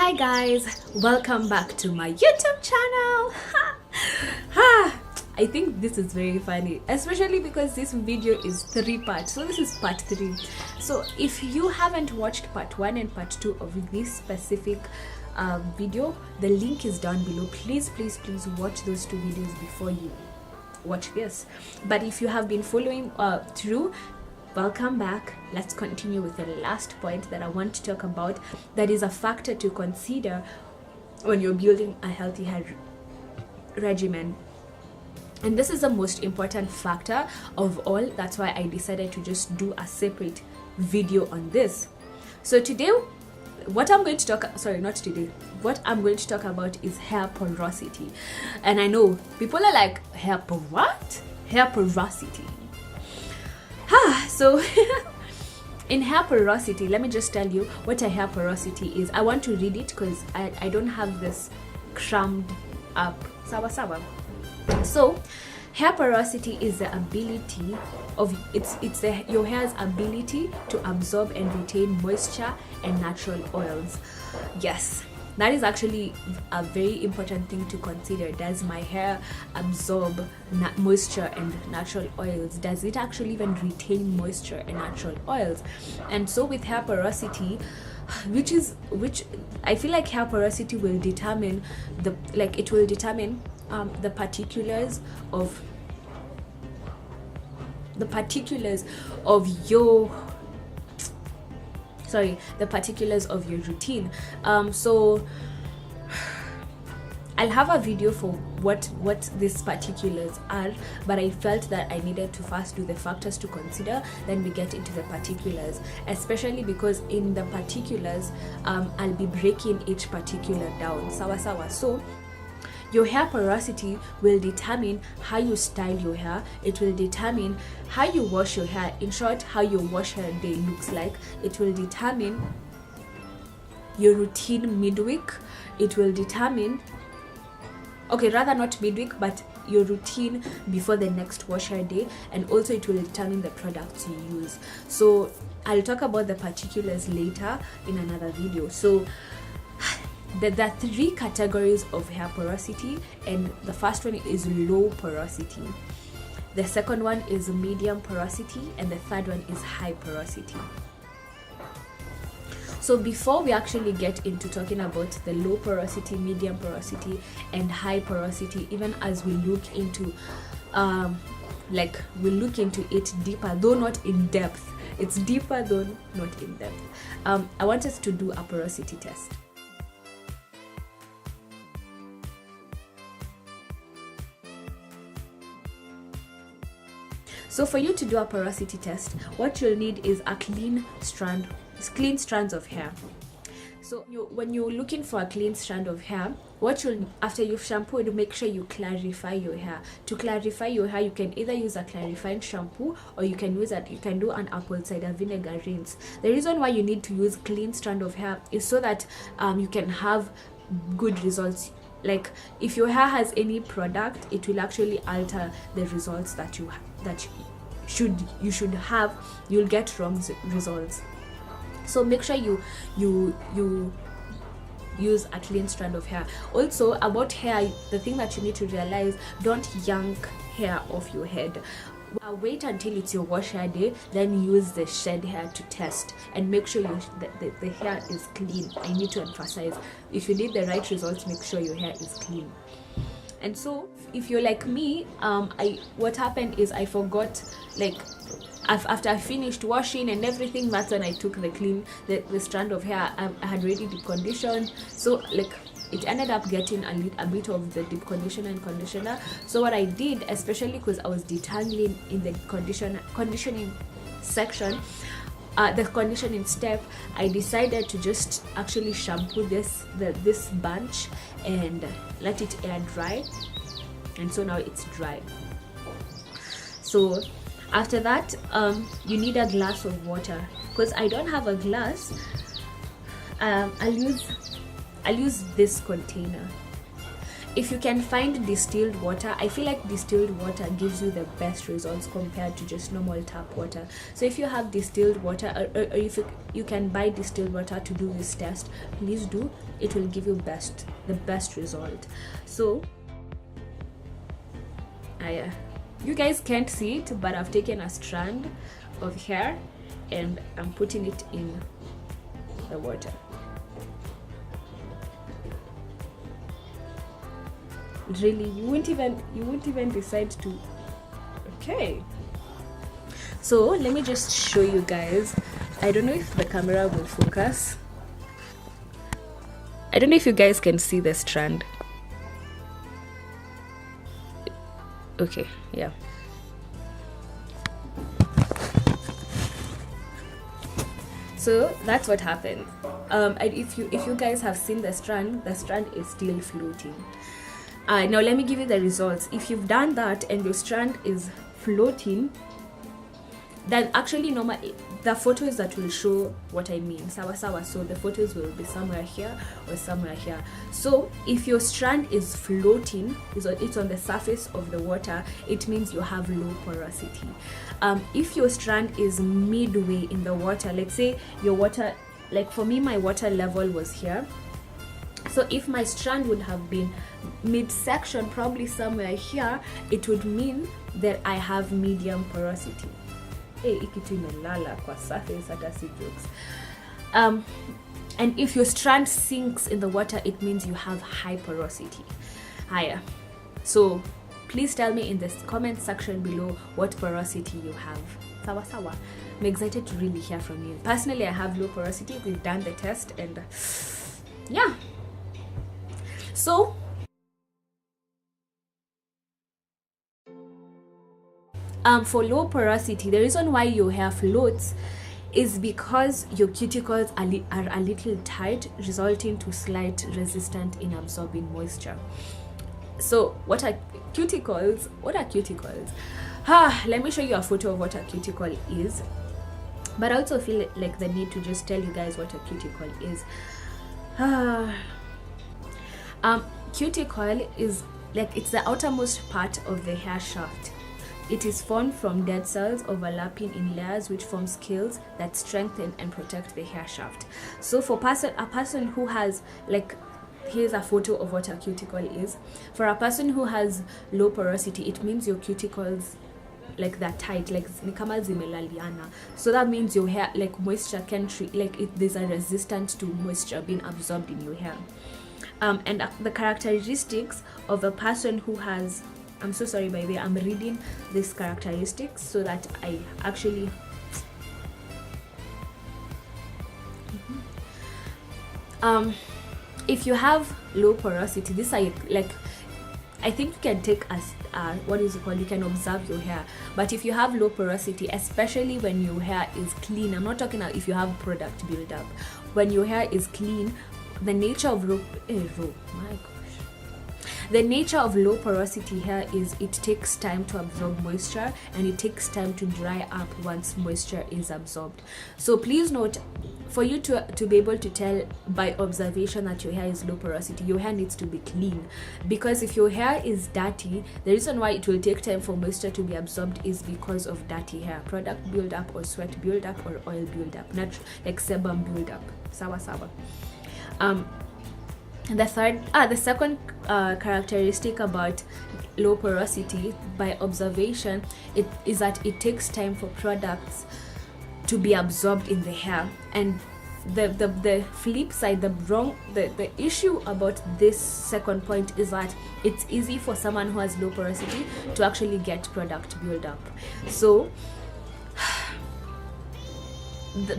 Hi guys, welcome back to my YouTube channel. I think this is very funny, especially because this video is 3 parts, so this is part 3. So if you haven't watched part 1 and part 2 of this specific video, the link is down below. Please watch those 2 videos before you watch this. But if you have been following through, welcome back. Let's continue with the last point that I want to talk about, that is a factor to consider when you're building a healthy hair regimen. And this is the most important factor of all. That's why I decided to just do a separate video on this. So today, what I'm going to talk about is hair porosity. And I know people are like, hair porosity. So in hair porosity, let me just tell you what a hair porosity is. I want to read it because I don't have this crammed up. Sawa. So hair porosity is the ability of your hair's ability to absorb and retain moisture and natural oils. Yes, that is actually a very important thing to consider. Does my hair absorb moisture and natural oils? Does it actually even retain moisture and natural oils? And so with hair porosity, which I feel like hair porosity will determine the particulars of your routine. So I'll have a video for what these particulars are, but I felt that I needed to first do the factors to consider, then we get into the particulars, especially because in the particulars I'll be breaking each particular down. Sawa. So your hair porosity will determine how you style your hair. It will determine how you wash your hair. In short, how your wash hair day looks like. It will determine your routine midweek. It will determine, not midweek, but your routine before the next wash hair day. And also it will determine the products you use. So I'll talk about the particulars later in another video. So there are 3 categories of hair porosity, and the first one is low porosity, the second one is medium porosity, and the third one is high porosity. So before we actually get into talking about the low porosity, medium porosity, and high porosity, even as we look into it deeper, though not in depth, it's deeper though not in depth, I want us to do a porosity test. So for you to do a porosity test, what you'll need is a clean strands of hair. So when you're looking for a clean strand of hair, after you've shampooed, make sure you clarify your hair. To clarify your hair, you can either use a clarifying shampoo, or you can do an apple cider vinegar rinse. The reason why you need to use clean strand of hair is so that you can have good results. Like if your hair has any product, it will actually alter the results that you should have. You'll get wrong results. So make sure you use a clean strand of hair. Also about hair, the thing that you need to realize, don't yank hair off your head. Wait until it's your wash hair day, then use the shed hair to test, and make sure the hair is clean. I need to emphasize, if you need the right results, make sure your hair is clean. And so if you're like me, what happened is I forgot, like after I finished washing and everything, that's when I took the strand of hair I had already deep conditioned. So like it ended up getting a bit of the deep conditioner and conditioner. So what I did, especially because I was detangling in the conditioning section, the conditioning step, I decided to just actually shampoo this bunch and let it air dry. And so now it's dry. So after that, you need a glass of water. Because I don't have a glass, I'll use this container. if you can find distilled water, I feel like distilled water gives you the best results compared to just normal tap water. So if you have distilled water, or if you can buy distilled water to do this test, please do. It will give you the best result. So you guys can't see it, but I've taken a strand of hair and I'm putting it in the water. Really, you won't even decide to. Okay, so let me just show you guys. I don't know if the camera will focus. I don't know if you guys can see the strand. Okay, yeah. So that's what happened. And if you guys have seen the strand is still floating. Now let me give you the results. If you've done that and your strand is floating, then actually normally the photos that will show what I mean. Sawa. So the photos will be somewhere here or somewhere here. So if your strand is floating, it's on the surface of the water, it means you have low porosity. If your strand is midway in the water, let's say your water, like for me, my water level was here. So if my strand would have been midsection, probably somewhere here, it would mean that I have medium porosity. Kwa surface, hata si jokes. And if your strand sinks in the water, it means you have high porosity. Higher. So please tell me in the comment section below what porosity you have. Sawa. I'm excited to really hear from you. Personally, I have low porosity. We've done the test and yeah. So for low porosity, the reason why your hair floats is because your cuticles are a little tight, resulting to slight resistance in absorbing moisture. So what are cuticles? Let me show you a photo of what a cuticle is. But I also feel like the need to just tell you guys what a cuticle is. Cuticle is like, it's the outermost part of the hair shaft. It is formed from dead cells overlapping in layers, which form scales that strengthen and protect the hair shaft. So for a person who has, like, here's a photo of what a cuticle is. For a person who has low porosity, it means your cuticles, like, they're tight, like ni kama zimelaliana. So that means your hair, like, moisture can there's a resistance to moisture being absorbed in your hair. And the characteristics of a person who has, I'm so sorry by the way, I'm reading these characteristics so that I actually if you have low porosity, this are like, I think you can take as what is it called, you can observe your hair. But if you have low porosity, especially when your hair is clean, I'm not talking about if you have product buildup, when your hair is clean, the nature of the nature of low porosity hair is it takes time to absorb moisture and it takes time to dry up once moisture is absorbed. So please note, for you to be able to tell by observation that your hair is low porosity, your hair needs to be clean. Because if your hair is dirty, the reason why it will take time for moisture to be absorbed is because of dirty hair, product buildup or sweat buildup or oil buildup, not like sebum buildup. Sawa. The second characteristic about low porosity by observation, it is that it takes time for products to be absorbed in the hair. And the flip side, the issue about this second point is that it's easy for someone who has low porosity to actually get product buildup. So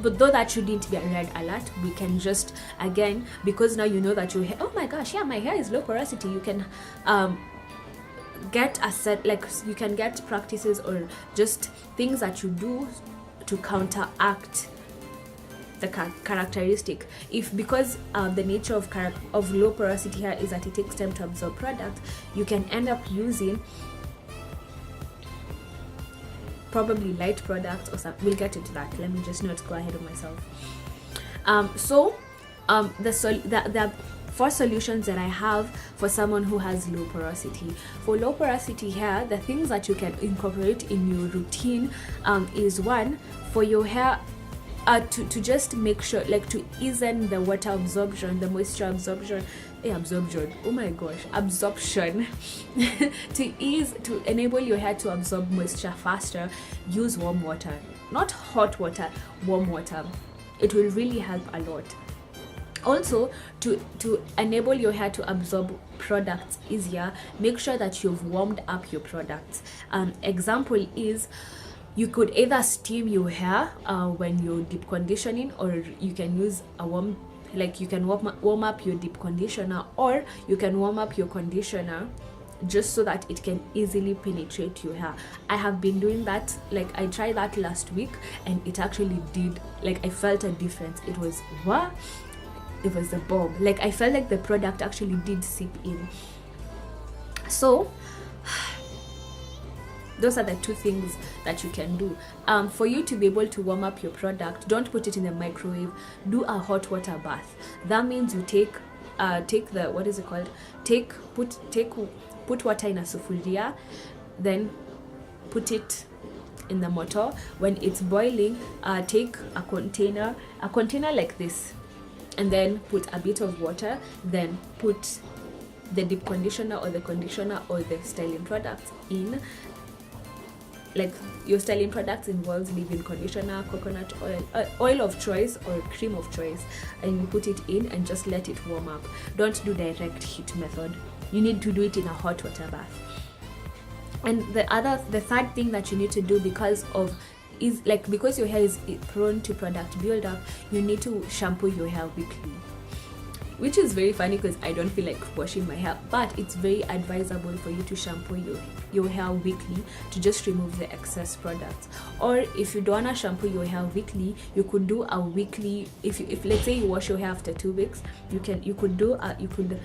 but though that shouldn't be a red alert, we can just, again, because now you know that your hair, oh my gosh, yeah, my hair is low porosity, you can get a set, like, you can get practices or just things that you do to counteract the characteristic. If because the nature of low porosity hair is that it takes time to absorb product, you can end up using probably light products or something. We'll get into that. Let me just not go ahead of myself. 4 solutions that I have for someone who has low porosity. For low porosity hair, the things that you can incorporate in your routine is one, for your hair to just make sure, like, to ease the water absorption, the moisture absorption, absorption to enable your hair to absorb moisture faster. Use warm water, not hot water, warm water. It will really help a lot. Also, to enable your hair to absorb products easier, make sure that you've warmed up your products. Example is, you could either steam your hair when you're deep conditioning, or you can use a warm, like you can warm up your deep conditioner, or you can warm up your conditioner just so that it can easily penetrate your hair. I have been doing that. Like, I tried that last week and it actually did, like, I felt a difference. It was it was a bomb. Like, I felt like the product actually did seep in. So those are the 2 things that you can do. For you to be able to warm up your product, don't put it in the microwave. Do a hot water bath. That means you take the, what is it called? Put water in a sufuria, then put it in the motor. When it's boiling, take a container like this, and then put a bit of water, then put the deep conditioner or the conditioner or the styling products in. Like, your styling products involves leave-in conditioner, coconut oil of choice, or cream of choice, and you put it in and just let it warm up. Don't do direct heat method. You need to do it in a hot water bath. And the 3rd thing that you need to do, because your hair is prone to product buildup, you need to shampoo your hair weekly. Which is very funny because I don't feel like washing my hair, but it's very advisable for you to shampoo your hair weekly to just remove the excess products. Or if you don't want to shampoo your hair weekly, you could do a weekly, if let's say you wash your hair after 2 weeks, you could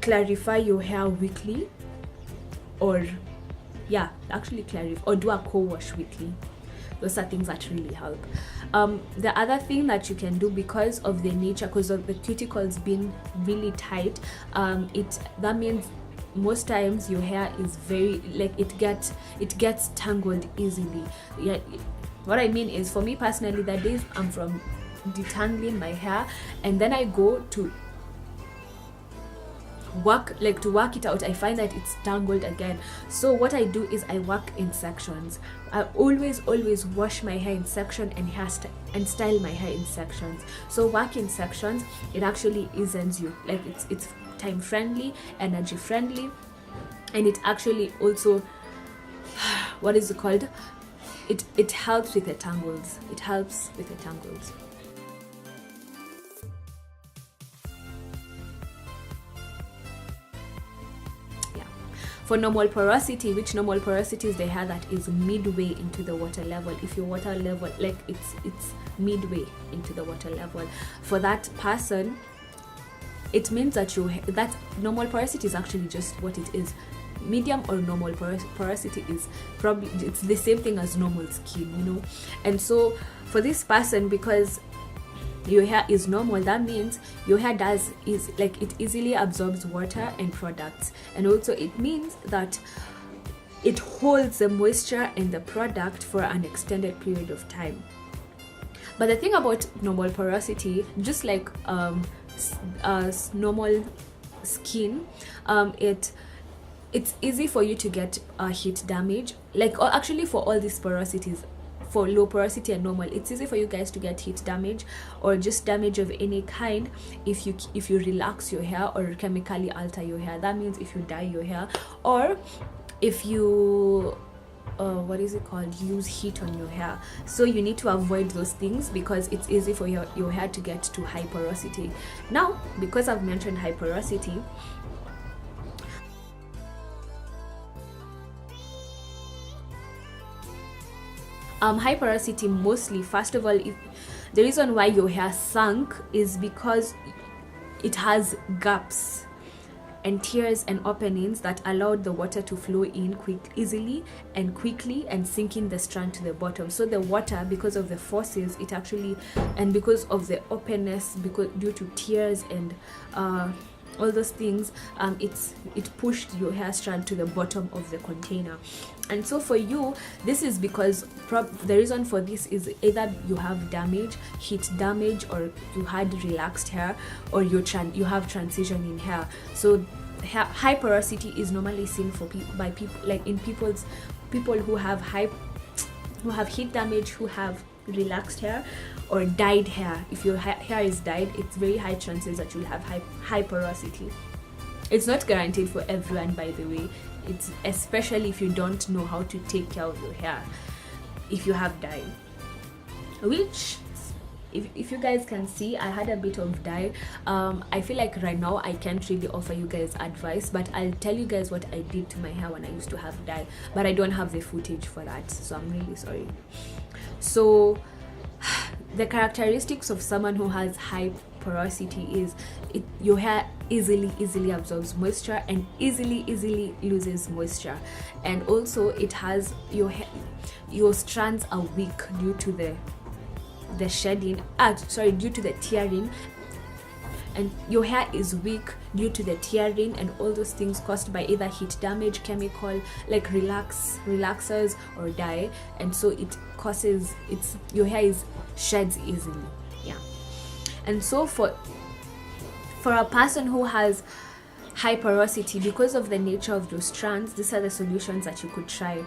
clarify your hair weekly, or do a co-wash weekly. Those are things that really help. The other thing that you can do, because of the nature, because of the cuticles being really tight, that means most times your hair is very, like, it gets tangled easily. Yeah, what I mean is, for me personally, the days I'm from detangling my hair and then I go to work it out, I find that it's tangled again. So what I do is I work in sections. I always wash my hair in section and style my hair in sections. So work in sections, it actually eases you. Like, it's time friendly, energy friendly, and it actually also what is it called? It helps with the tangles. For normal porosity, which normal porosity is the hair that is midway into the water level. If your water level, like, it's midway into the water level, for that person, it means that that normal porosity is actually just what it is. Medium or normal porosity is probably, it's the same thing as normal skin, And so for this person, because your hair is normal, that means your hair it easily absorbs water and products, and also it means that it holds the moisture and the product for an extended period of time. But the thing about normal porosity, just like normal skin, it's easy for you to get heat damage, actually for all these porosities. For low porosity and normal, it's easy for you guys to get heat damage or just damage of any kind if you relax your hair or chemically alter your hair. That means if you dye your hair, or if you use heat on your hair. So you need to avoid those things, because it's easy for your hair to get to high porosity. Now, because I've mentioned high porosity, high porosity, mostly, first of all, the reason why your hair sunk is because it has gaps. and tears and openings that allowed the water to flow in easily and quickly and sinking the strand to the bottom. So the water, because of the forces, it actually, and because of the openness, because due to tears and all those things, it pushed your hair strand to the bottom of the container. And so for you, this is because the reason for this is either you have damage, heat damage, or you had relaxed hair, or you have transition in hair. So high porosity is normally seen by people, like in people who have heat damage, who have relaxed hair or dyed hair. If your hair is dyed, it's very high chances that you'll have high porosity. It's not guaranteed for everyone, by the way. It's especially if you don't know how to take care of your hair if you have dye, which if you guys can see, I had a bit of dye. I feel like right now I can't really offer you guys advice, but I'll tell you guys what I did to my hair when I used to have dye, but I don't have the footage for that, so I'm really sorry. So the characteristics of someone who has high porosity is your hair easily absorbs moisture and easily loses moisture, and also it has your strands are weak due to the shedding, due to the tearing, and your hair is weak due to the tearing and all those things caused by either heat damage, chemical like relaxers or dye, and so it causes your hair sheds easily. Yeah. And so for a person who has high porosity, because of the nature of those strands, these are the solutions that you could try.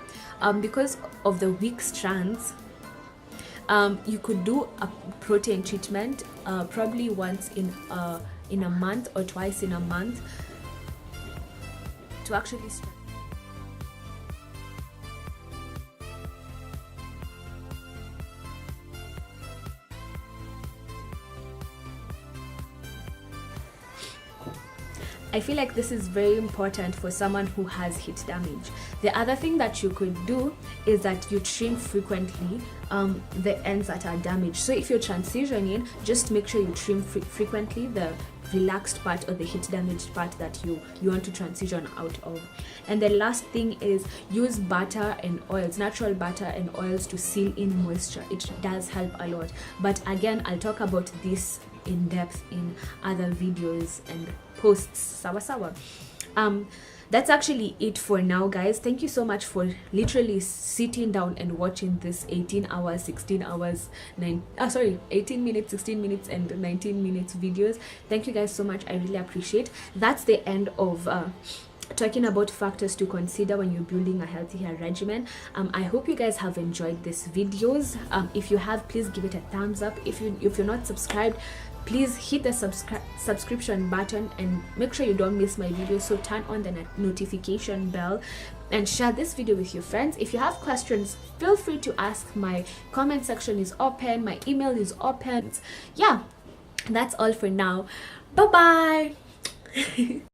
Because of the weak strands, you could do a protein treatment probably once in a month or twice in a month to actually I feel like this is very important for someone who has heat damage. The other thing that you could do is that you trim frequently the ends that are damaged. So if you're transitioning, just make sure you trim frequently the relaxed part or the heat damaged part that you want to transition out of. And the last thing is use butter and oils, natural butter and oils, to seal in moisture. It does help a lot, but again, I'll talk about this in depth in other videos and posts. Sawa. That's actually it for now, guys. Thank you so much for literally sitting down and watching this 18 hours 16 hours 18 minutes 16 minutes and 19 minutes videos. Thank you guys so much. I really appreciate. That's the end of talking about factors to consider when you're building a healthy hair regimen. I hope you guys have enjoyed these videos. If you have, please give it a thumbs up. If you're not subscribed, please hit the subscription button and make sure you don't miss my videos. So turn on the notification bell and share this video with your friends. If you have questions, feel free to ask. My comment section is open, my email is open. Yeah, that's all for now. Bye bye.